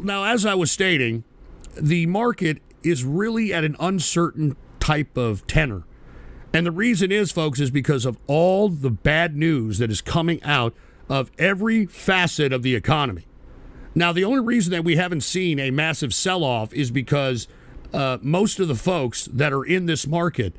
now, as I was stating, the market is really at an uncertain type of tenor. And the reason is, folks, is because of all the bad news that is coming out of every facet of the economy. Now, the only reason that we haven't seen a massive sell-off is because most of the folks that are in this market,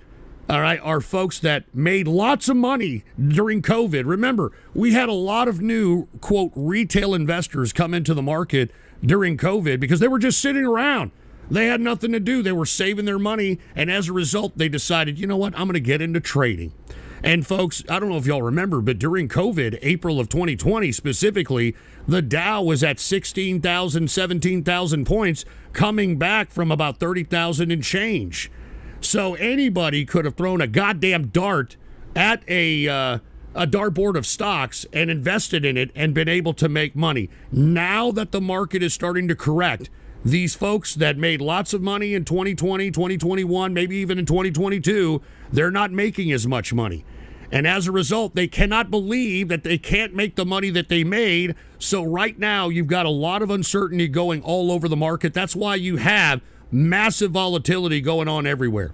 all right, are folks that made lots of money during COVID. Remember, we had a lot of new, quote, retail investors come into the market during COVID because they were just sitting around. They had nothing to do. They were saving their money, and as a result, they decided, you know what, I'm going to get into trading. And folks, I don't know if y'all remember, but during COVID, April of 2020 specifically, the Dow was at 16,000, 17,000 points, coming back from about 30,000 and change. So anybody could have thrown a goddamn dart at a dartboard of stocks and invested in it and been able to make money. Now that the market is starting to correct, these folks that made lots of money in 2020, 2021, maybe even in 2022, they're not making as much money. And as a result, they cannot believe that they can't make the money that they made. So right now, you've got a lot of uncertainty going all over the market. That's why you have massive volatility going on everywhere.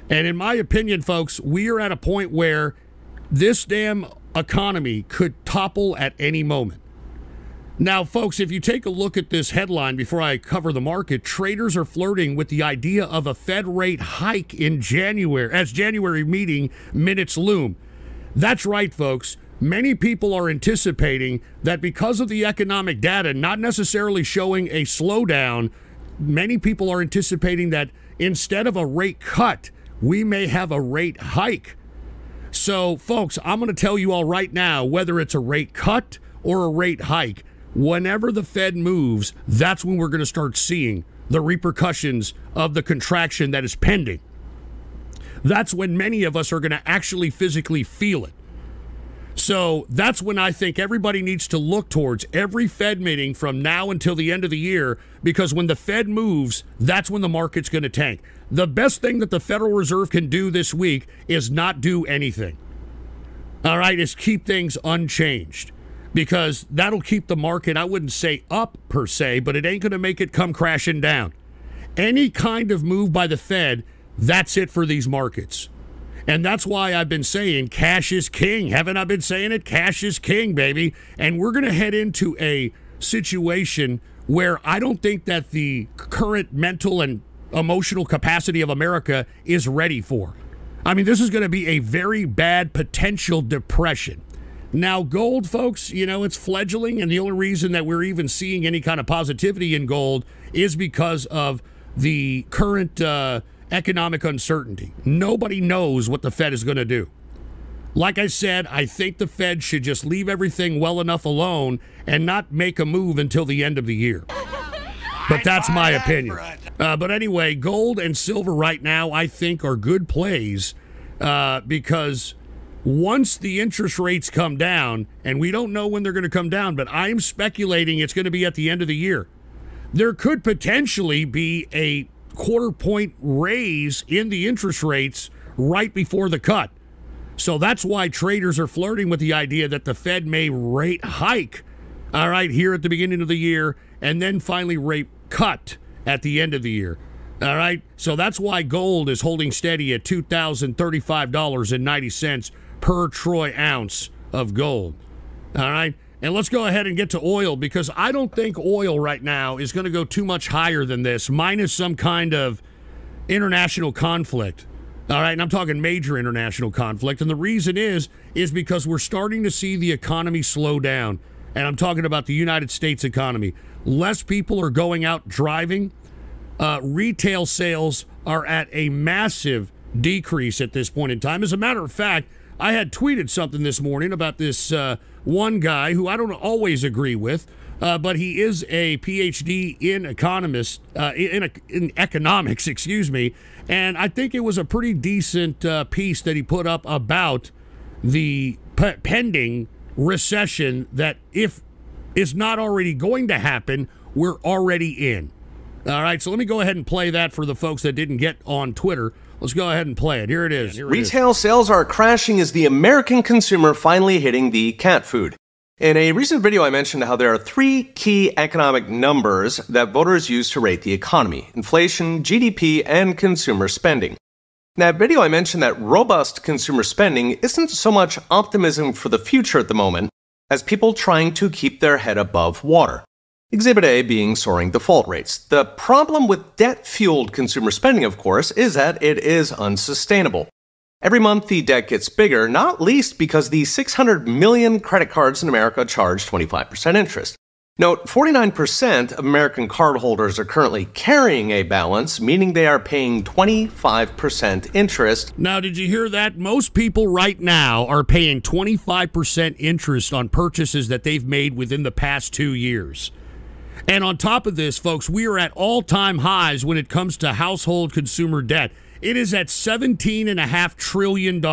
And in my opinion, folks, we are at a point where this damn economy could topple at any moment. Now, folks, if you take a look at this headline before I cover the market, traders are flirting with the idea of a Fed rate hike in January, as January meeting minutes loom. That's right, folks. Many people are anticipating that because of the economic data not necessarily showing a slowdown, many people are anticipating that instead of a rate cut, we may have a rate hike. So, folks, I'm going to tell you all right now, whether it's a rate cut or a rate hike, whenever the Fed moves, that's when we're going to start seeing the repercussions of the contraction that is pending. That's when many of us are going to actually physically feel it. So that's when I think everybody needs to look towards every Fed meeting from now until the end of the year, because when the Fed moves, that's when the market's going to tank. The best thing that the Federal Reserve can do this week is not do anything. All right, is keep things unchanged, because that'll keep the market, I wouldn't say up per se, but it ain't going to make it come crashing down. Any kind of move by the Fed, that's it for these markets. And that's why I've been saying cash is king. Haven't I been saying it? Cash is king, baby. And we're going to head into a situation where I don't think that the current mental and emotional capacity of America is ready for. I mean, this is going to be a very bad potential depression. Now, gold, folks, you know, it's fledgling, and the only reason that we're even seeing any kind of positivity in gold is because of the current economic uncertainty. Nobody knows what the Fed is going to do. Like I said, I think the Fed should just leave everything well enough alone and not make a move until the end of the year. But that's my opinion. But anyway, gold and silver right now, I think, are good plays because once the interest rates come down, and we don't know when they're going to come down, but I'm speculating it's going to be at the end of the year, there could potentially be a quarter-point raise in the interest rates right before the cut. So that's why traders are flirting with the idea that the Fed may rate hike, all right, here at the beginning of the year, and then finally rate cut at the end of the year. All right, so that's why gold is holding steady at $2,035.90 per troy ounce of gold. All right, and let's go ahead and get to oil, because I don't think oil right now is going to go too much higher than this, minus some kind of international conflict. All right, and I'm talking major international conflict, and the reason is because we're starting to see the economy slow down, and I'm talking about the United States economy. Less people are going out driving. Retail sales are at a massive decrease at this point in time. As a matter of fact, I had tweeted something this morning about this one guy who I don't always agree with, but he is a PhD in in economics, excuse me, and I think it was a pretty decent piece that he put up about the pending recession that, if is not already going to happen, we're already in. All right, so let me go ahead and play that for the folks that didn't get on Twitter. Let's go ahead and play it. Here it is. Retail sales are crashing as the American consumer finally hitting the cat food. In a recent video, I mentioned how there are three key economic numbers that voters use to rate the economy: inflation, GDP, and consumer spending. In that video, I mentioned that robust consumer spending isn't so much optimism for the future at the moment as people trying to keep their head above water. Exhibit A being soaring default rates. The problem with debt-fueled consumer spending, of course, is that it is unsustainable. Every month, the debt gets bigger, not least because the 600 million credit cards in America charge 25% interest. Note, 49% of American cardholders are currently carrying a balance, meaning they are paying 25% interest. Now, did you hear that? Most people right now are paying 25% interest on purchases that they've made within the past 2 years. And on top of this, folks, we are at all-time highs when it comes to household consumer debt. It is at $17.5 trillion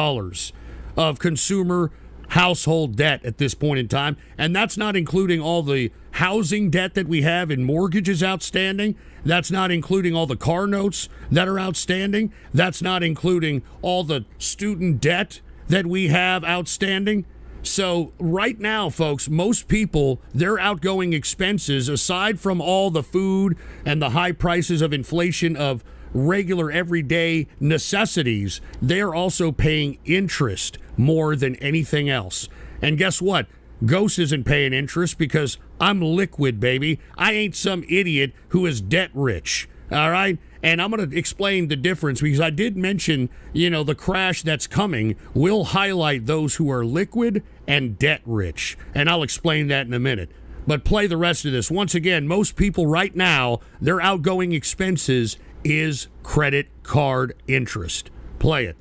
of consumer household debt at this point in time. And that's not including all the housing debt that we have in mortgages outstanding. That's not including all the car notes that are outstanding. That's not including all the student debt that we have outstanding. So right now, folks, most people, their outgoing expenses, aside from all the food and the high prices of inflation of regular everyday necessities, they're also paying interest more than anything else. And guess what? Ghost isn't paying interest because I'm liquid, baby. I ain't some idiot who is debt rich. All right? And I'm going to explain the difference because I did mention, the crash that's coming will highlight those who are liquid and debt rich. And I'll explain that in a minute. But play the rest of this. Once again, most people right now, their outgoing expenses is credit card interest. Play it.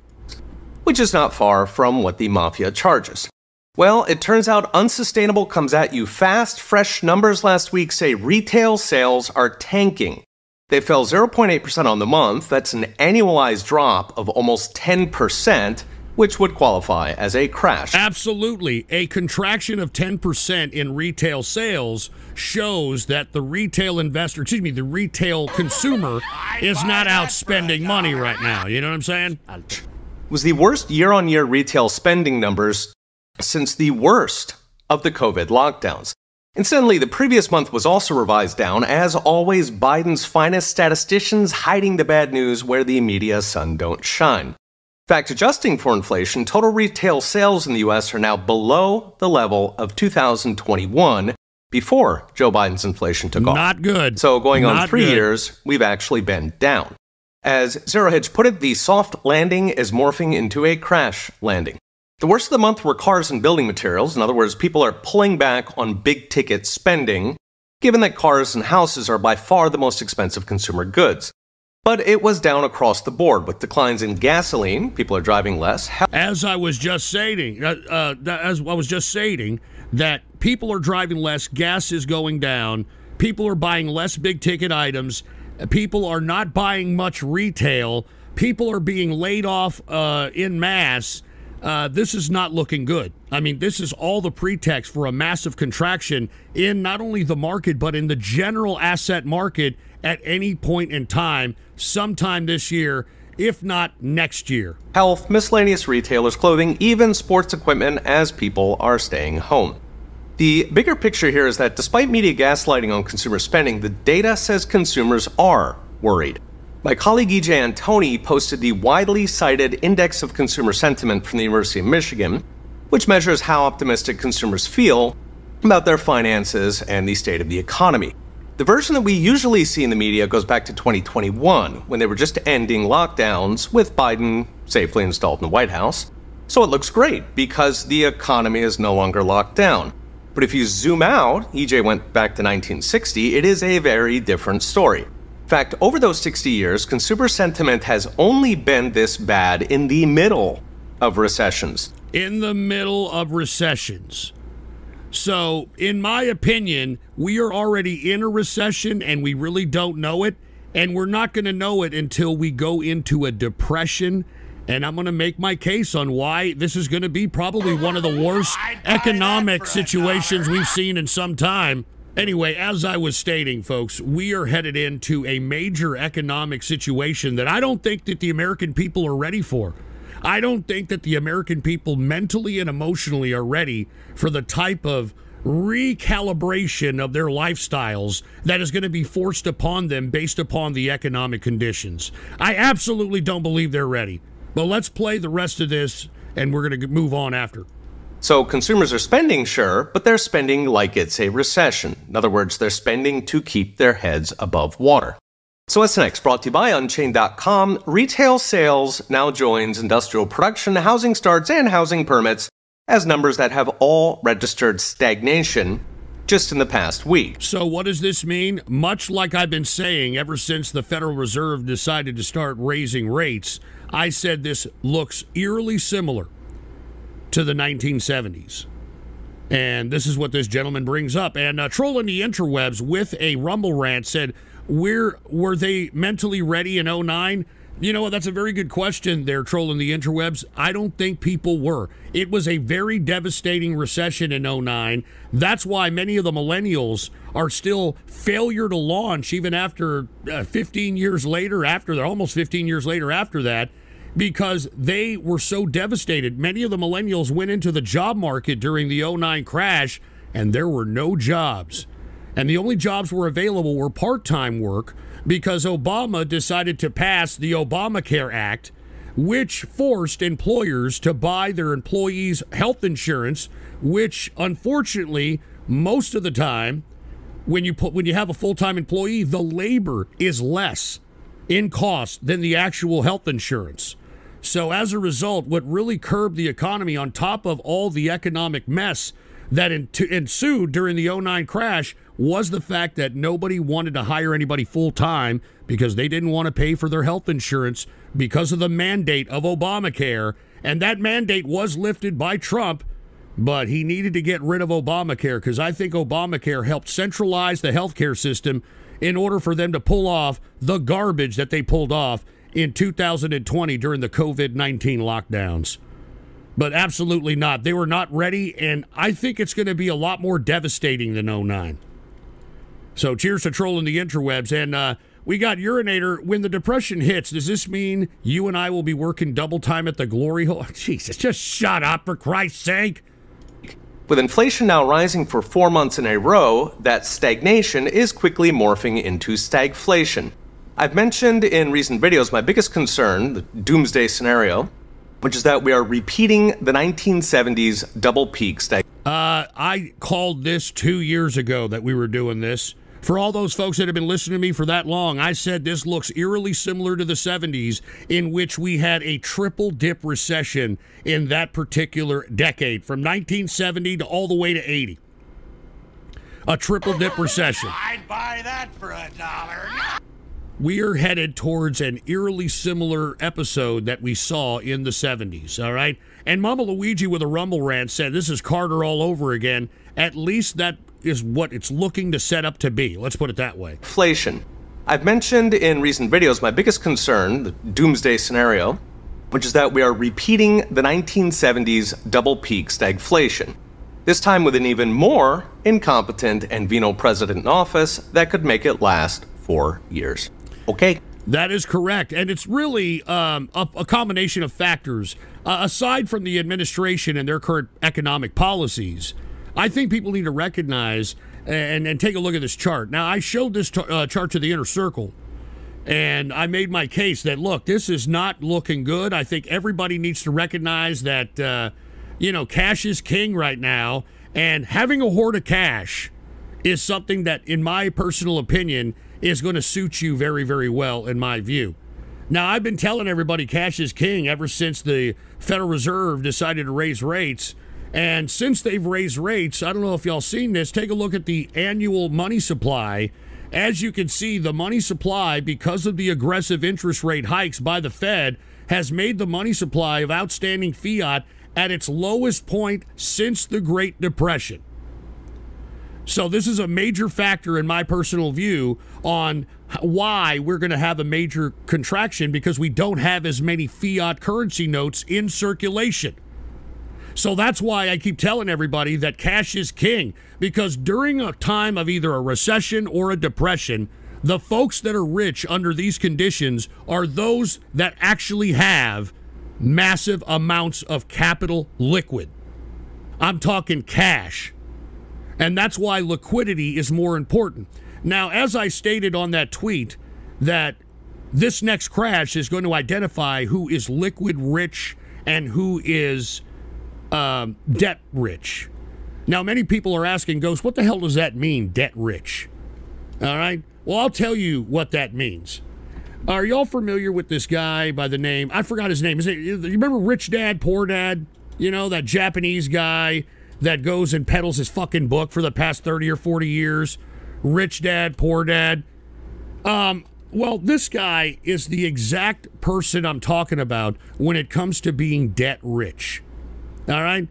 Which is not far from what the mafia charges. Well, it turns out unsustainable comes at you fast. Fresh numbers last week say retail sales are tanking. They fell 0.8% on the month. That's an annualized drop of almost 10%, which would qualify as a crash. Absolutely. A contraction of 10% in retail sales shows that the retail investor, the retail consumer is not out spending money right now. You know what I'm saying? It was the worst year-on-year retail spending numbers since the worst of the COVID lockdowns. Incidentally, the previous month was also revised down. As always, Biden's finest statisticians hiding the bad news where the media sun don't shine. In fact, adjusting for inflation, total retail sales in the U.S. are now below the level of 2021, before Joe Biden's inflation took off. Not good. So going on 3 years, we've actually been down. As Zero Hedge put it, the soft landing is morphing into a crash landing. The worst of the month were cars and building materials. In other words, people are pulling back on big-ticket spending, given that cars and houses are by far the most expensive consumer goods. But it was down across the board, with declines in gasoline. People are driving less. As I was just saying, that people are driving less, gas is going down, people are buying less big-ticket items, people are not buying much retail, people are being laid off en masse. This is not looking good. I mean, this is all the pretext for a massive contraction in not only the market, but in the general asset market at any point in time, sometime this year, if not next year. Health, miscellaneous retailers, clothing, even sports equipment as people are staying home. The bigger picture here is that despite media gaslighting on consumer spending, the data says consumers are worried. My colleague E.J. Antoni posted the widely cited Index of Consumer Sentiment from the University of Michigan, which measures how optimistic consumers feel about their finances and the state of the economy. The version that we usually see in the media goes back to 2021, when they were just ending lockdowns with Biden safely installed in the White House. So it looks great because the economy is no longer locked down. But if you zoom out, EJ went back to 1960, it is a very different story. In fact, over those 60 years, consumer sentiment has only been this bad in the middle of recessions. In the middle of recessions. So, in my opinion, we are already in a recession and we really don't know it. And we're not going to know it until we go into a depression. And I'm going to make my case on why this is going to be probably one of the worst economic situations we've seen in some time. Anyway, as I was stating, folks, we are headed into a major economic situation that I don't think that the American people are ready for. I don't think that the American people mentally and emotionally are ready for the type of recalibration of their lifestyles that is going to be forced upon them based upon the economic conditions. I absolutely don't believe they're ready. But let's play the rest of this, and we're going to move on after. So consumers are spending, sure, but they're spending like it's a recession. In other words, they're spending to keep their heads above water. So what's next? Brought to you by Unchained.com. Retail sales now joins industrial production, housing starts, and housing permits as numbers that have all registered stagnation just in the past week. So what does this mean? Much like I've been saying ever since the Federal Reserve decided to start raising rates, I said this looks eerily similar to the 1970s. And this is what this gentleman brings up. And trolling the interwebs with a Rumble rant said, were they mentally ready in 2009? You know what? That's a very good question there, trolling the interwebs. I don't think people were. It was a very devastating recession in 2009. That's why many of the millennials are still failure to launch even after 15 years later, almost 15 years later after that, because they were so devastated. Many of the millennials went into the job market during the 2009 crash, and there were no jobs. And the only jobs were available were part-time work, because Obama decided to pass the Obamacare Act, which forced employers to buy their employees' health insurance, which unfortunately, most of the time, when you have a full-time employee, the labor is less in cost than the actual health insurance. So as a result, what really curbed the economy on top of all the economic mess that ensued during the 2009 crash was the fact that nobody wanted to hire anybody full-time because they didn't want to pay for their health insurance because of the mandate of Obamacare. And that mandate was lifted by Trump, but he needed to get rid of Obamacare because I think Obamacare helped centralize the healthcare system in order for them to pull off the garbage that they pulled off in 2020 during the COVID-19 lockdowns. But absolutely not. They were not ready, and I think it's going to be a lot more devastating than 2009. So cheers to trolling the interwebs. And we got Urinator. When the depression hits, does this mean you and I will be working double time at the glory hole? Jesus, just shut up, for Christ's sake. With inflation now rising for 4 months in a row, that stagnation is quickly morphing into stagflation. I've mentioned in recent videos my biggest concern, the doomsday scenario, which is that we are repeating the 1970s double peak stagflation. I called this 2 years ago that we were doing this. For all those folks that have been listening to me for that long, I said this looks eerily similar to the 70s, in which we had a triple dip recession in that particular decade, from 1970 to all the way to 80. A triple dip recession. I'd buy that for $1. We are headed towards an eerily similar episode that we saw in the 70s, all right? And Mama Luigi with a Rumble rant said, this is Carter all over again. At least that is what it's looking to set up to be. Let's put it that way. Inflation. I've mentioned in recent videos my biggest concern, the doomsday scenario, which is that we are repeating the 1970s double peak stagflation. This time with an even more incompetent and venal president in office that could make it last 4 years. Okay. That is correct. And it's really a combination of factors. Aside from the administration and their current economic policies, I think people need to recognize and take a look at this chart. Now, I showed this chart to the inner circle, and I made my case that, look, this is not looking good. I think everybody needs to recognize that, cash is king right now, and having a hoard of cash is something that, in my personal opinion, is going to suit you very, very well, in my view. Now, I've been telling everybody cash is king ever since the Federal Reserve decided to raise rates. And since they've raised rates, I don't know if y'all seen this, take a look at the annual money supply. As you can see, the money supply, because of the aggressive interest rate hikes by the Fed, has made the money supply of outstanding fiat at its lowest point since the Great Depression. So this is a major factor in my personal view on why we're going to have a major contraction, because we don't have as many fiat currency notes in circulation. So that's why I keep telling everybody that cash is king, because during a time of either a recession or a depression, the folks that are rich under these conditions are those that actually have massive amounts of capital liquid. I'm talking cash. And that's why liquidity is more important. Now, as I stated on that tweet, that this next crash is going to identify who is liquid rich and who is debt rich. Now, many people are asking, Ghost, what the hell does that mean, debt rich? All right? Well, I'll tell you what that means. Are y'all familiar with this guy by the name, I forgot his name. You remember Rich Dad, Poor Dad? You know, that Japanese guy that goes and peddles his fucking book for the past 30 or 40 years? Rich Dad, Poor Dad. Well, this guy is the exact person I'm talking about when it comes to being debt rich. All right?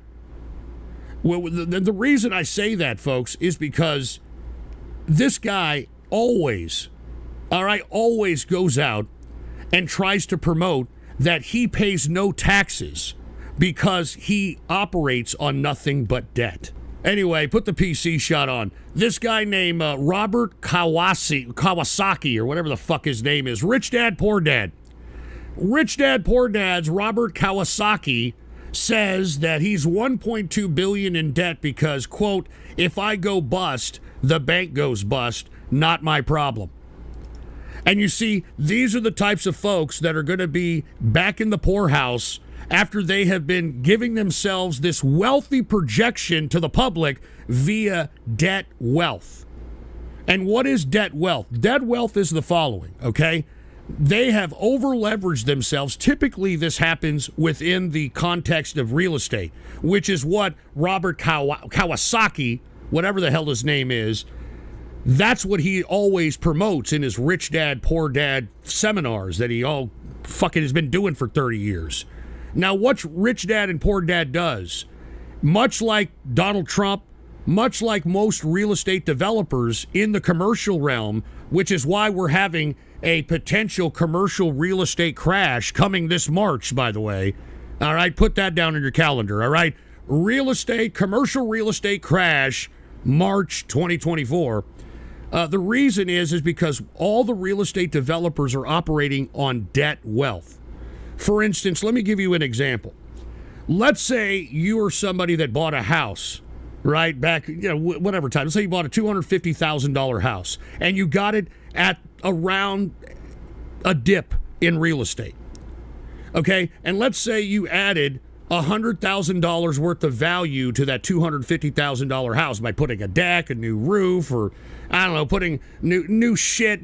Well, the reason I say that, folks, is because this guy always goes out and tries to promote that he pays no taxes because he operates on nothing but debt. Anyway, put the PC shot on. This guy named Robert Kawasaki, or whatever the fuck his name is. Rich Dad, Poor Dad. Rich Dad, Poor Dad's Robert Kawasaki says that he's $1.2 billion in debt because, quote, if I go bust, the bank goes bust, not my problem. And you see, these are the types of folks that are going to be back in the poorhouse after they have been giving themselves this wealthy projection to the public via debt wealth. And what is debt wealth? Debt wealth is the following, okay? They have over-leveraged themselves. Typically, this happens within the context of real estate, which is what Robert Kawasaki, whatever the hell his name is, that's what he always promotes in his Rich Dad, Poor Dad seminars that he all fucking has been doing for 30 years. Now, what Rich Dad and Poor Dad does, much like Donald Trump, much like most real estate developers in the commercial realm, which is why we're having a potential commercial real estate crash coming this March, by the way. All right, put that down in your calendar, all right? Commercial real estate crash, March 2024. The reason is because all the real estate developers are operating on debt wealth. For instance, let me give you an example. Let's say you are somebody that bought a house, right, back, whatever time. Let's say you bought a $250,000 house, and you got it at around a dip in real estate, okay? And let's say you added $100,000 worth of value to that $250,000 house by putting a deck, a new roof, or I don't know, putting new shit,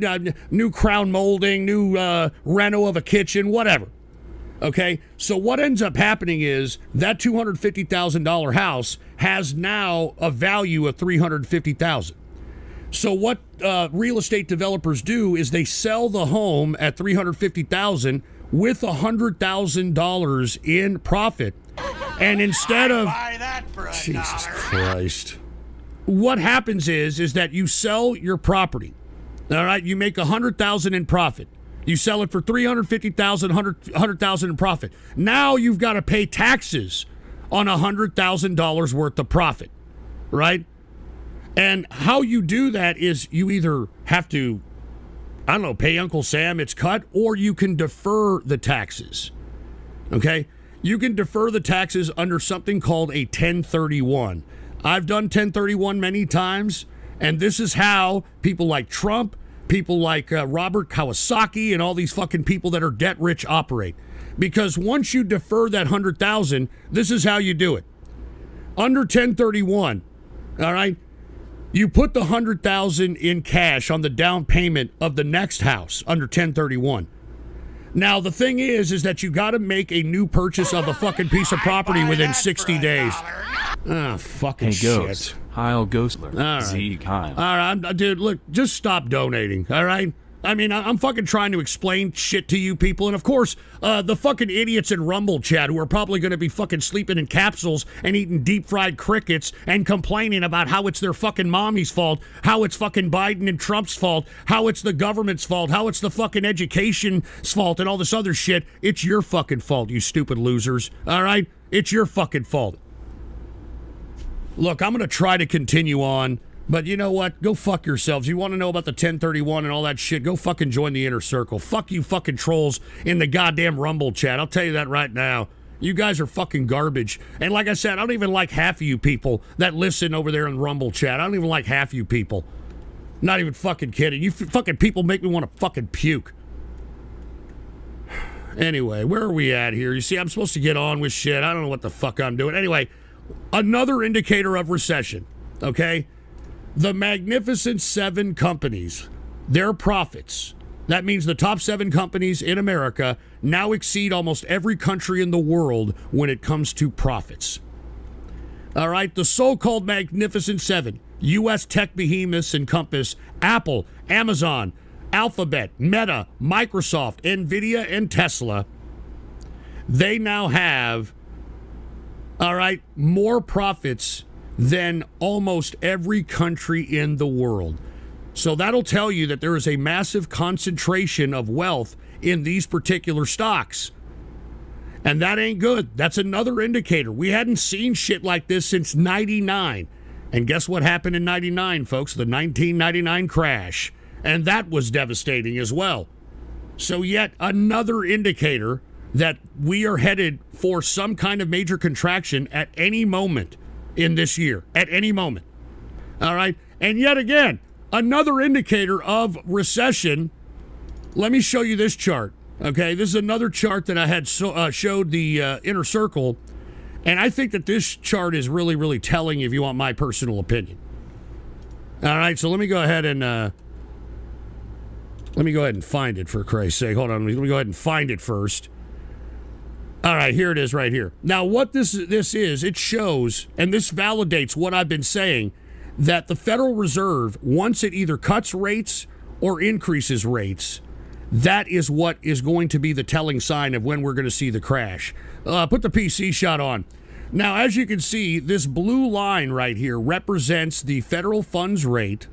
new crown molding, new reno of a kitchen, whatever. Okay, so what ends up happening is that $250,000 house has now a value of $350,000. So what real estate developers do is they sell the home at $350,000 with $100,000 in profit, and instead of buy that for a Jesus dollar. Christ, what happens is that you sell your property. All right, you make $100,000 in profit. You sell it for $350,000, $100,000 in profit. Now you've got to pay taxes on $100,000 worth of profit, right? And how you do that is you either have to, I don't know, pay Uncle Sam its cut, or you can defer the taxes, okay? You can defer the taxes under something called a 1031. I've done 1031 many times, and this is how people like Trump, people like Robert Kawasaki, and all these fucking people that are debt rich operate. Because once you defer that $100,000, this is how you do it. Under 1031, all right, you put the $100,000 in cash on the down payment of the next house under 1031. Now, the thing is that you got to make a new purchase of a fucking piece of property within 60 days. Ah, fucking Hey, shit. Ghost. Heil Ghostler. All right. Zeke Heil. All right, dude, look, just stop donating, all right? I mean, I'm fucking trying to explain shit to you people. And, of course, the fucking idiots in Rumble chat who are probably going to be fucking sleeping in capsules and eating deep-fried crickets and complaining about how it's their fucking mommy's fault, how it's fucking Biden and Trump's fault, how it's the government's fault, how it's the fucking education's fault and all this other shit. It's your fucking fault, you stupid losers, all right? It's your fucking fault. Look, I'm going to try to continue on. But you know what? Go fuck yourselves. You want to know about the 1031 and all that shit? Go fucking join the inner circle. Fuck you fucking trolls in the goddamn Rumble chat. I'll tell you that right now. You guys are fucking garbage. And like I said, I don't even like half of you people that listen over there in Rumble chat. I don't even like half you people. Not even fucking kidding. You fucking people make me want to fucking puke. Anyway, where are we at here? You see, I'm supposed to get on with shit. I don't know what the fuck I'm doing. Anyway, another indicator of recession, okay? The Magnificent Seven companies, their profits. That means the top 7 companies in America now exceed almost every country in the world when it comes to profits. All right, the so-called Magnificent Seven, U.S. tech behemoths encompass Apple, Amazon, Alphabet, Meta, Microsoft, NVIDIA, and Tesla. They now have, all right, more profits than almost every country in the world. So that'll tell you that there is a massive concentration of wealth in these particular stocks. And that ain't good. That's another indicator. We hadn't seen shit like this since 99. And guess what happened in 99, folks? The 1999 crash. And that was devastating as well. So yet another indicator that we are headed for some kind of major contraction at any moment in this year. At any moment. All right? And yet again, another indicator of recession. Let me show you this chart. Okay, this is another chart that I had showed the inner circle, and I think that this chart is really, really telling if you want my personal opinion. All right, so let me go ahead and find it, for Christ's sake. Hold on, let me go ahead and find it first. All right, here it is right here. Now, what this is, it shows, and this validates what I've been saying, that the Federal Reserve, once it either cuts rates or increases rates, that is what is going to be the telling sign of when we're going to see the crash. Put the PC shot on. Now, as you can see, this blue line right here represents the federal funds rate,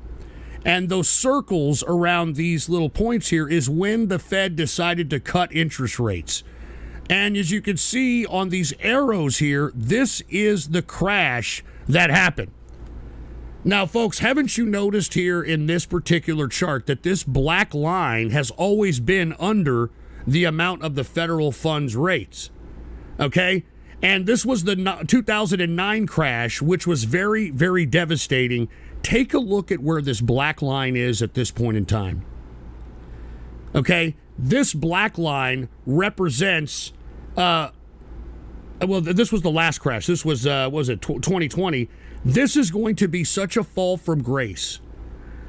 and those circles around these little points here is when the Fed decided to cut interest rates. And as you can see on these arrows here, this is the crash that happened. Now, folks, haven't you noticed here in this particular chart that this black line has always been under the amount of the federal funds rates? Okay? And this was the 2009 crash, which was very, very devastating. Take a look at where this black line is at this point in time. Okay? This black line represents, well, this was the last crash. This was 2020. This is going to be such a fall from grace.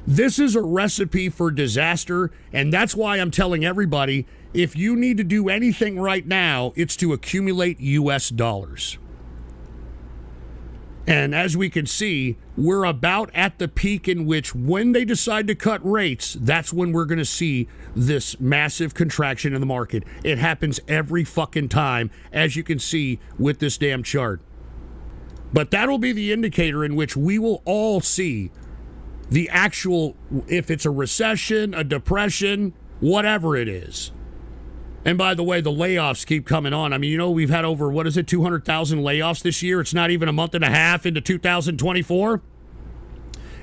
This is a recipe for disaster, and that's why I'm telling everybody, if you need to do anything right now, it's to accumulate U.S. dollars. And as we can see, we're about at the peak in which when they decide to cut rates, that's when we're going to see this massive contraction in the market. It happens every fucking time, as you can see with this damn chart. But that'll be the indicator in which we will all see the actual, if it's a recession, a depression, whatever it is. And by the way, the layoffs keep coming on. I mean, you know, we've had over, 200,000 layoffs this year. It's not even a month and a half into 2024.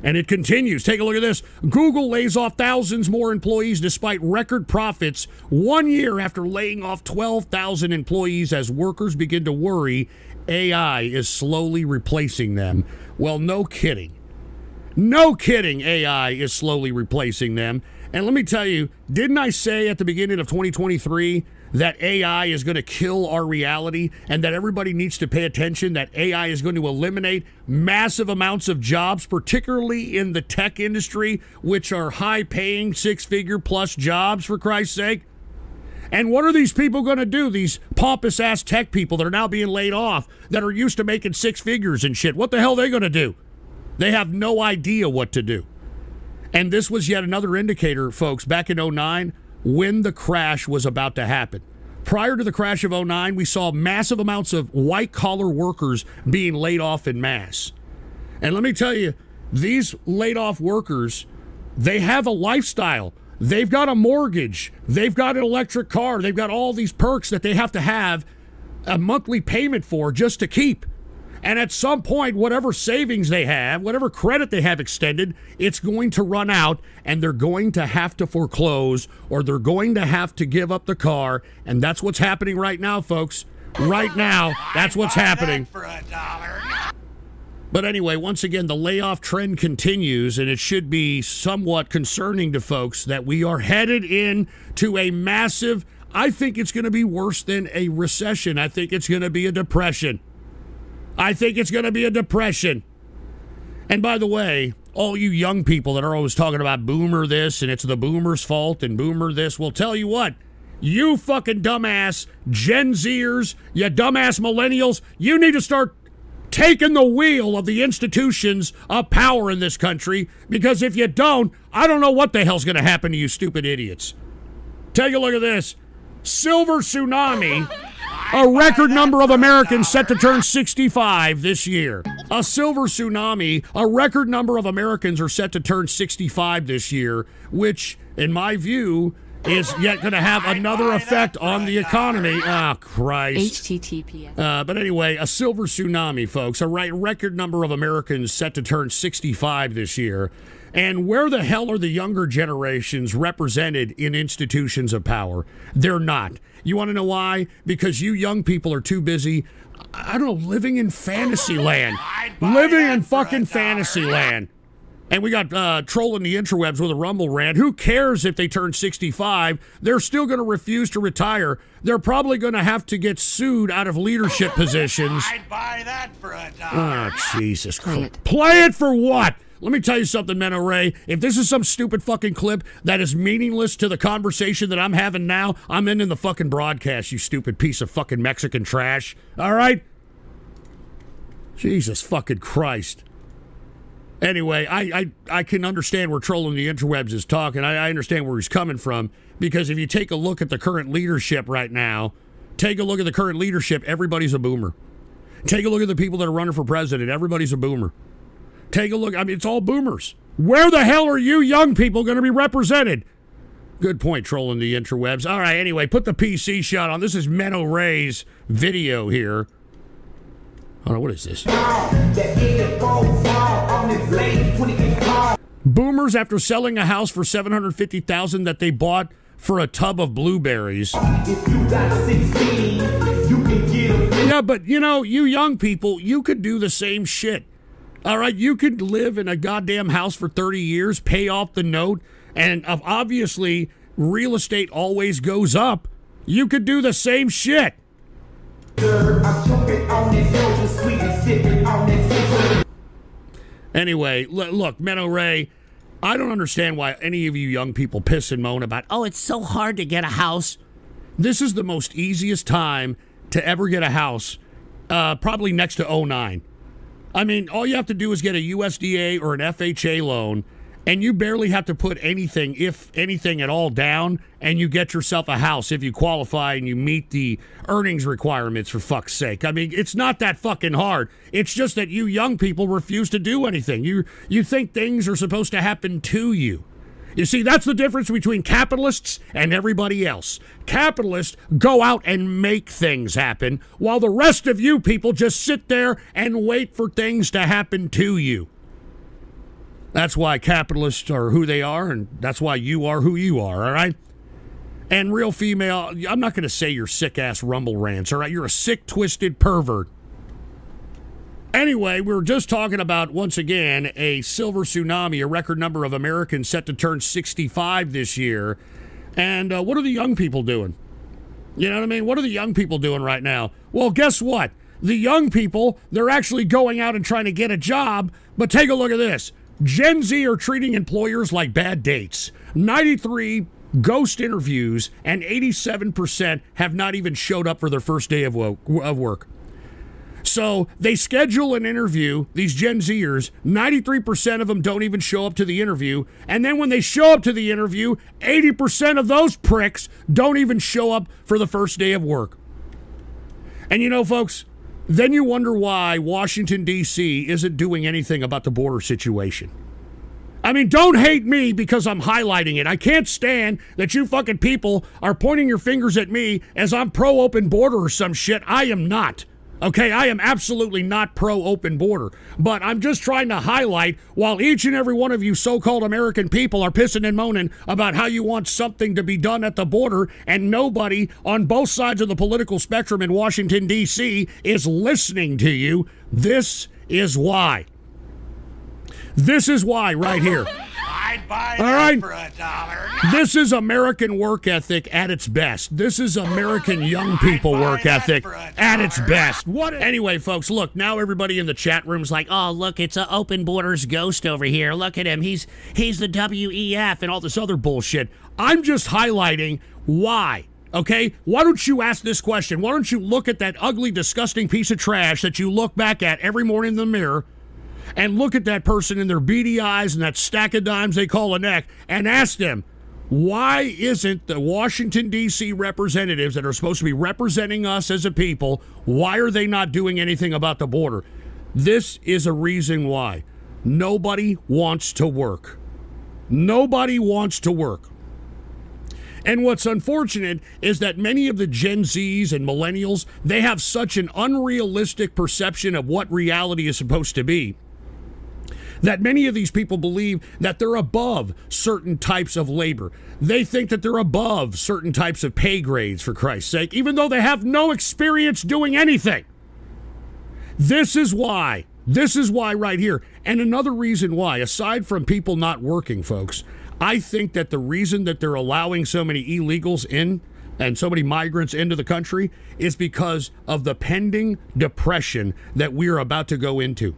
And it continues. Take a look at this. Google lays off thousands more employees despite record profits 1 year after laying off 12,000 employees as workers begin to worry AI is slowly replacing them. Well, no kidding. No kidding, AI is slowly replacing them. And let me tell you, didn't I say at the beginning of 2023 that AI is going to kill our reality and that everybody needs to pay attention, that AI is going to eliminate massive amounts of jobs, particularly in the tech industry, which are high-paying, six-figure plus jobs, for Christ's sake? And what are these people going to do, these pompous-ass tech people that are now being laid off, that are used to making six figures and shit? What the hell are they going to do? They have no idea what to do. And this was yet another indicator, folks, back in 2009, when the crash was about to happen. Prior to the crash of 2009, we saw massive amounts of white-collar workers being laid off en masse. And let me tell you, these laid-off workers, they have a lifestyle. They've got a mortgage. They've got an electric car. They've got all these perks that they have to have a monthly payment for just to keep. And at some point, whatever savings they have, whatever credit they have extended, it's going to run out, and they're going to have to foreclose, or they're going to have to give up the car. And that's what's happening right now, folks. Right now, that's what's happening. For $1. But anyway, once again, the layoff trend continues, and it should be somewhat concerning to folks that we are headed into a massive, I think it's going to be worse than a recession. I think it's going to be a depression. I think it's going to be a depression. And by the way, all you young people that are always talking about boomer this and it's the boomer's fault and boomer this, will tell you what, you fucking dumbass Gen Zers, you dumbass millennials, you need to start taking the wheel of the institutions of power in this country, because if you don't, I don't know what the hell's going to happen to you stupid idiots. Take a look at this. Silver tsunami. A record number of Americans set to turn 65 this year. A silver tsunami. A record number of Americans are set to turn 65 this year, which, in my view, is yet going to have another effect on the economy. Ah, Christ. HTTPS. But anyway, a silver tsunami, folks. A record number of Americans set to turn 65 this year. And where the hell are the younger generations represented in institutions of power? They're not. You want to know why? Because you young people are too busy, I don't know, living in fantasy land. Living in fucking fantasy land. And we got trolling the interwebs with a Rumble rant. Who cares if they turn 65? They're still going to refuse to retire. They're probably going to have to get sued out of leadership positions. I'd buy that for $1. Oh, Jesus Play Christ. it. Play it for what? Let me tell you something, Menno Ray. If this is some stupid fucking clip that is meaningless to the conversation that I'm having now, I'm ending the fucking broadcast, you stupid piece of fucking Mexican trash. All right? Jesus fucking Christ. Anyway, I can understand where trolling the interwebs is talking. I understand where he's coming from, because if you take a look at the current leadership right now, take a look at the current leadership, everybody's a boomer. Take a look at the people that are running for president, everybody's a boomer. Take a look, I mean, it's all boomers. Where the hell are you young people going to be represented? Good point, trolling the interwebs. All right, anyway, put the PC shot on. This is Menno Ray's video here. Hold on, what is this? Boomers after selling a house for $750,000 that they bought for a tub of blueberries. Yeah, but you know, you young people, you could do the same shit. All right, you could live in a goddamn house for 30 years, pay off the note, and obviously real estate always goes up. You could do the same shit. Anyway, look, Menno Ray, I don't understand why any of you young people piss and moan about, oh, it's so hard to get a house. This is the most easiest time to ever get a house, probably next to 2009. I mean, all you have to do is get a USDA or an FHA loan, and you barely have to put anything, if anything at all, down, and you get yourself a house if you qualify and you meet the earnings requirements, for fuck's sake. I mean, it's not that fucking hard. It's just that you young people refuse to do anything. You think things are supposed to happen to you. You see, that's the difference between capitalists and everybody else. Capitalists go out and make things happen, while the rest of you people just sit there and wait for things to happen to you. That's why capitalists are who they are, and that's why you are who you are, all right? And real female, I'm not going to say you're sick-ass Rumble rants, all right? You're a sick, twisted pervert. Anyway, we were just talking about, once again, a silver tsunami, a record number of Americans set to turn 65 this year. And what are the young people doing? You know what I mean? What are the young people doing right now? Well, guess what? The young people, they're actually going out and trying to get a job, but take a look at this. Gen Z are treating employers like bad dates. 93 ghost interviews, and 87% have not even showed up for their first day of work. So they schedule an interview, these Gen Zers, 93% of them don't even show up to the interview. And then when they show up to the interview, 80% of those pricks don't even show up for the first day of work. And you know, folks, then you wonder why Washington, D.C. isn't doing anything about the border situation. I mean, don't hate me because I'm highlighting it. I can't stand that you fucking people are pointing your fingers at me as I'm pro-open border or some shit. I am not. Okay, I am absolutely not pro-open border, but I'm just trying to highlight while each and every one of you so-called American people are pissing and moaning about how you want something to be done at the border, and nobody on both sides of the political spectrum in Washington, D.C. is listening to you. This is why. This is why right here. I'd buy All that right. for $1. This is American work ethic at its best. This is American young people work ethic at its best. What? Anyway, folks, look, now everybody in the chat room's like, oh, look, it's an open borders ghost over here. Look at him. He's the WEF and all this other bullshit. I'm just highlighting why. Okay? Why don't you ask this question? Why don't you look at that ugly, disgusting piece of trash that you look back at every morning in the mirror and look at that person in their beady eyes and that stack of dimes they call a neck and ask them, why isn't the Washington, D.C. representatives that are supposed to be representing us as a people, why are they not doing anything about the border? This is a reason why. Nobody wants to work. Nobody wants to work. And what's unfortunate is that many of the Gen Zs and millennials, they have such an unrealistic perception of what reality is supposed to be, that many of these people believe that they're above certain types of labor. They think that they're above certain types of pay grades, for Christ's sake, even though they have no experience doing anything. This is why. This is why right here. And another reason why, aside from people not working, folks, I think that the reason that they're allowing so many illegals in and so many migrants into the country is because of the pending depression that we're about to go into.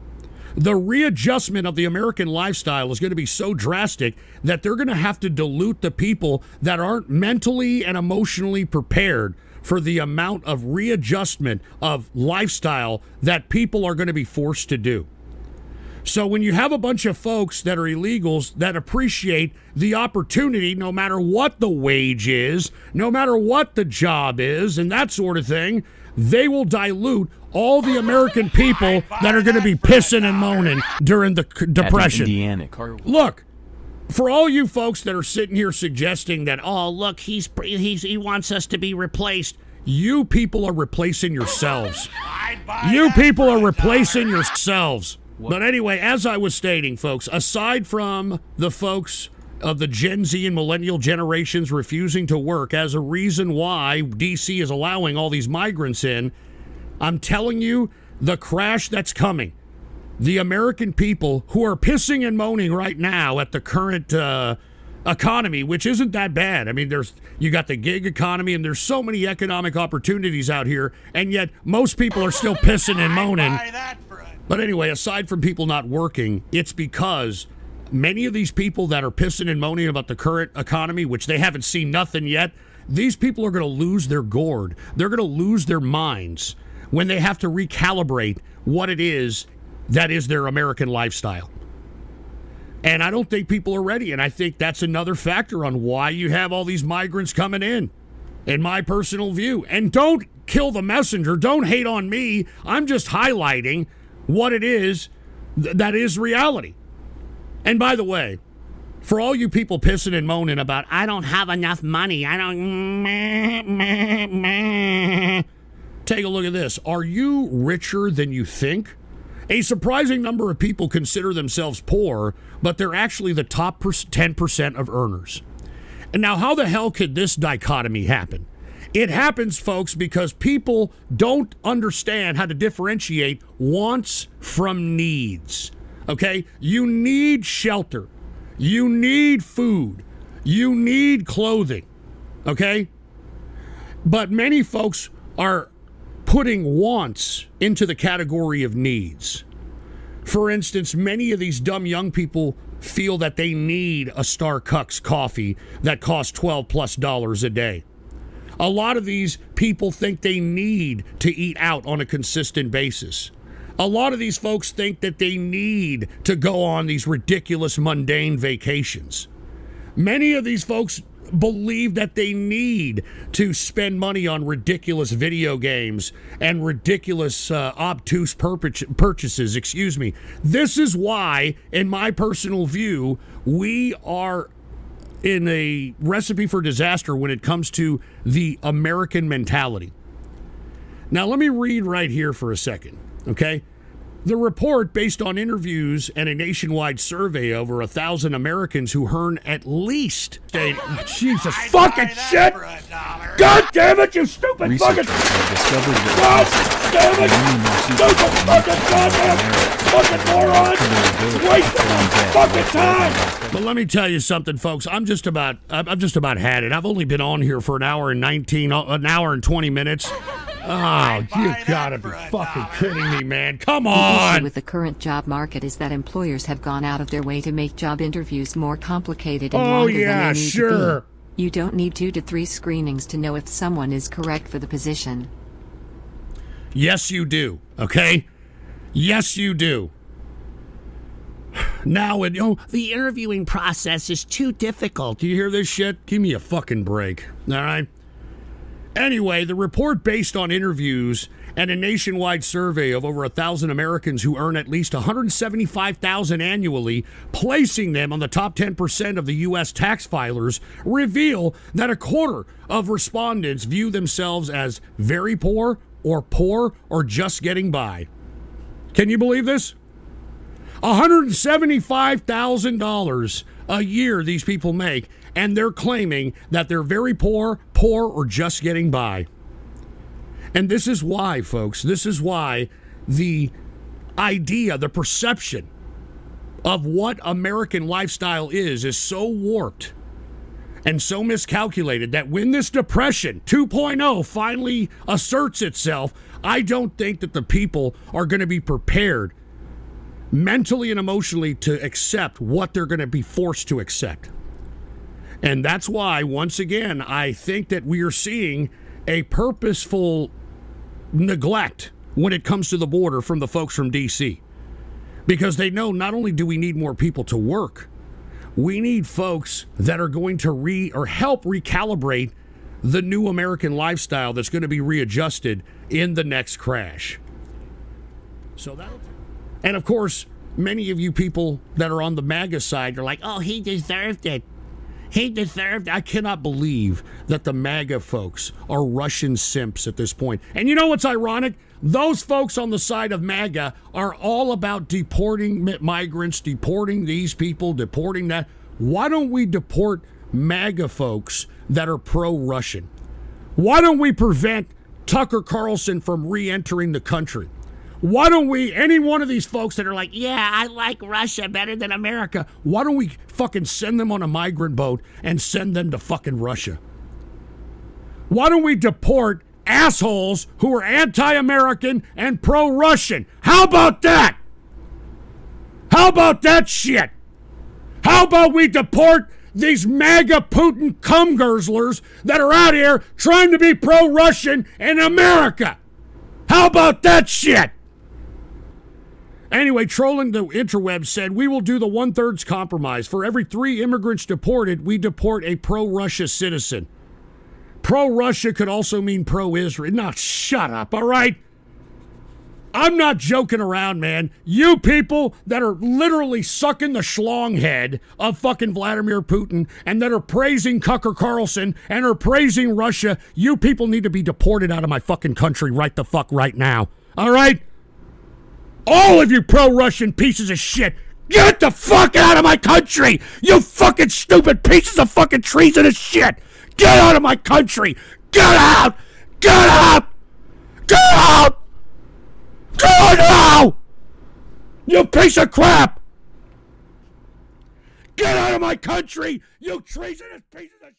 The readjustment of the American lifestyle is going to be so drastic that they're going to have to dilute the people that aren't mentally and emotionally prepared for the amount of readjustment of lifestyle that people are going to be forced to do. So when you have a bunch of folks that are illegals that appreciate the opportunity, no matter what the wage is, no matter what the job is, and that sort of thing, they will dilute all the American people that are going to be pissing and moaning during the Depression. Look, for all you folks that are sitting here suggesting that, oh, look, he wants us to be replaced, you people are replacing yourselves. You people are replacing yourselves. But anyway, as I was stating, folks, aside from the folks of the Gen Z and millennial generations refusing to work as a reason why D.C. is allowing all these migrants in, I'm telling you, the crash that's coming, the American people who are pissing and moaning right now at the current economy, which isn't that bad. I mean, you got the gig economy, and there's so many economic opportunities out here, and yet most people are still pissing and moaning. But anyway, aside from people not working, it's because many of these people that are pissing and moaning about the current economy, which they haven't seen nothing yet, these people are going to lose their gourd. They're going to lose their minds when they have to recalibrate what it is that is their American lifestyle. And I don't think people are ready, and I think that's another factor on why you have all these migrants coming in my personal view. And don't kill the messenger. Don't hate on me. I'm just highlighting what it is that is reality. And by the way, for all you people pissing and moaning about, I don't have enough money, take a look at this. Are you richer than you think? A surprising number of people consider themselves poor, but they're actually the top 10% of earners. And now, how the hell could this dichotomy happen? It happens, folks, because people don't understand how to differentiate wants from needs. Okay? You need shelter. You need food. You need clothing. Okay? But many folks are putting wants into the category of needs. For instance, many of these dumb young people feel that they need a Starbucks coffee that costs $12+ a day. A lot of these people think they need to eat out on a consistent basis. A lot of these folks think that they need to go on these ridiculous, mundane vacations. Many of these folks believe that they need to spend money on ridiculous video games and ridiculous obtuse purchases. This is why, in my personal view, we are in a recipe for disaster when it comes to the American mentality. Now, let me read right here for a second, okay? The report, based on interviews and a nationwide survey of over 1,000 Americans who earn at least... Jesus fucking shit! God damn it, you stupid fucking... God damn it! Stupid fucking goddamn fucking moron! Waste fucking time! But let me tell you something, folks. I'm just about had it. I've only been on here for an hour and 20 minutes. Oh, you gotta be fucking kidding me, man. Come on! The issue with the current job market is that employers have gone out of their way to make job interviews more complicated and longer than they need to be. You don't need 2 to 3 screenings to know if someone is correct for the position. Yes, you do, okay? Yes, you do. Now, the interviewing process is too difficult. Do you hear this shit? Give me a fucking break, all right? Anyway, the report, based on interviews and a nationwide survey of over 1,000 Americans who earn at least $175,000 annually, placing them on the top 10% of the U.S. tax filers, reveal that a quarter of respondents view themselves as very poor or just getting by. Can you believe this? $175,000 a year these people make, and they're claiming that they're very poor, or just getting by. And this is why, folks, this is why the idea, the perception of what American lifestyle is so warped and so miscalculated that when this depression 2.0 finally asserts itself, I don't think that the people are going to be prepared mentally and emotionally to accept what they're going to be forced to accept. And that's why, once again, I think that we are seeing a purposeful neglect when it comes to the border from the folks from D.C. Because they know not only do we need more people to work, we need folks that are going to help recalibrate the new American lifestyle that's going to be readjusted in the next crash. And of course, many of you people that are on the MAGA side are like, oh, he deserved it. I cannot believe that the MAGA folks are Russian simps at this point. And you know what's ironic? Those folks on the side of MAGA are all about deporting migrants, deporting these people, deporting that. Why don't we deport MAGA folks that are pro-Russian? Why don't we prevent Tucker Carlson from re-entering the country? Why don't we, any one of these folks that are like, yeah, I like Russia better than America, why don't we fucking send them on a migrant boat and send them to fucking Russia? Why don't we deport assholes who are anti-American and pro-Russian? How about that? How about that shit? How about we deport these MAGA Putin cum guzzlers that are out here trying to be pro-Russian in America? How about that shit? Anyway, trolling the interwebs said, we will do the 1/3 compromise. For every 3 immigrants deported, we deport a pro-Russia citizen. Pro-Russia could also mean pro-Israel. Now, shut up, all right? I'm not joking around, man. You people that are literally sucking the schlong head of fucking Vladimir Putin and that are praising Tucker Carlson and are praising Russia, you people need to be deported out of my fucking country right the fuck right now, all right? All of you pro-Russian pieces of shit, get the fuck out of my country! You fucking stupid pieces of fucking treasonous shit! Get out of my country! Get out! Get out! Get out! Go now! You piece of crap! Get out of my country, you treasonous pieces of shit!